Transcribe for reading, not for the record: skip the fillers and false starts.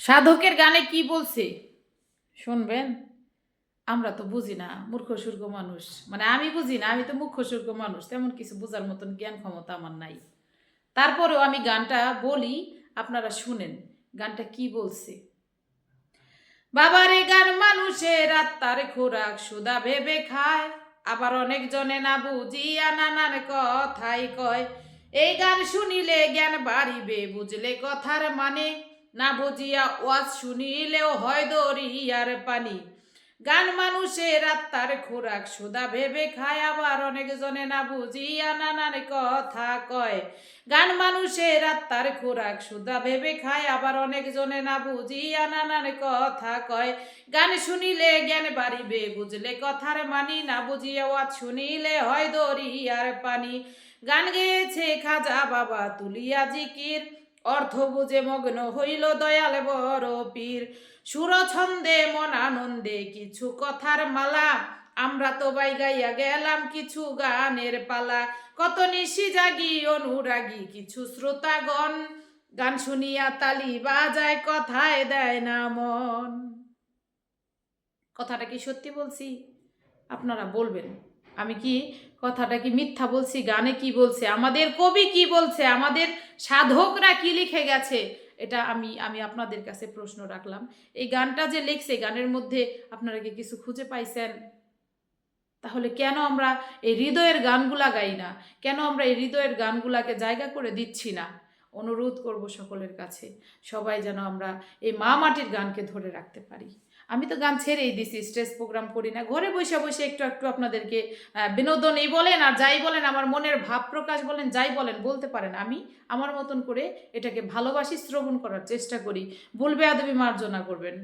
সাধকের গানে কি বলছে শুনবেন। আমরা তো বুঝি না, মূর্খ সূর্খ মানুষ। মানে আমি বুঝি না, আমি তো মূর্খ সূর্খ মানুষ, তেমন কিছু বোঝার মতন জ্ঞান ক্ষমতা আমার নাই। তারপরেও আমি গানটা বলি, আপনারা শুনেন গানটা কি বলছে। বাবারে গান মানুষের আত্মার খোরাক সুদা ভেবে খায়, আবার অনেক জনে না বুঝিয়া নানান কথাই কয়। এই গান শুনিলে জ্ঞান বাড়িবে, বুঝলে কথার মানে, না বুঝিয়া ওয়াজ শুনিলেও হয় দরিয়ার পানি। গান মানুষের আত্মার খোরাক সুদা ভেবে খায়, আবার অনেক জনে না বুঝিয়া নানান কথা কয়। গান মানুষের আত্মার খোরাক সুদা ভেবে খায়, আবার অনেক জনে না বুঝিয়া নানান কথা কয়। গান শুনিলে জ্ঞান বাড়িবে, বুঝলে কথার মানি, না বুঝিয়া ওয়াজ শুনিলে হয় দরিয়ার পানি। গান গেয়েছে খাজা বাবা তুলিয়া জিকির, অর্থ বুঝে মগ্ন হইল দয়াল বড় পীর। সুর ছন্দে মন আনন্দে কিছু কথার মালা, আমরা তো বাই গাইয়া গেলাম কিছু গানের পালা। কত নিশি জাগি অনুরাগী কিছু শ্রোতাগণ, গান শুনিয়া তালি বাজায় কথায় দেয় না মন। কথাটা কি সত্যি বলছি? আপনারা বলবেন আমি কি কথাটা কি মিথ্যা বলছি? গানে কি বলছে, আমাদের কবি কি বলছে, আমাদের সাধকরা কি লিখে গেছে, এটা আমি আমি আপনাদের কাছে প্রশ্ন রাখলাম। এই গানটা যে লিখছে, গানের মধ্যে আপনারা কি কিছু খুঁজে পাইছেন? তাহলে কেন আমরা এই হৃদয়ের গানগুলা গাই না? কেন আমরা এই হৃদয়ের গানগুলাকে জায়গা করে দিচ্ছি না? অনুরোধ করব সকলের কাছে, সবাই যেন আমরা এই মা মাটির গানকে ধরে রাখতে পারি। আমি তো গান ছেড়েই দিছি, স্টেজ প্রোগ্রাম করি না, ঘরে বসে বসে একটু একটু আপনাদেরকে বিনোদনই বলেন আর যাই বলেন, আমার মনের ভাব প্রকাশ বলেন, যাই বলেন বলতে পারেন। আমি আমার মতন করে এটাকে ভালোবাসি, শ্রবণ করার চেষ্টা করি। ভুল বেয়াদবি মার্জনা করবেন।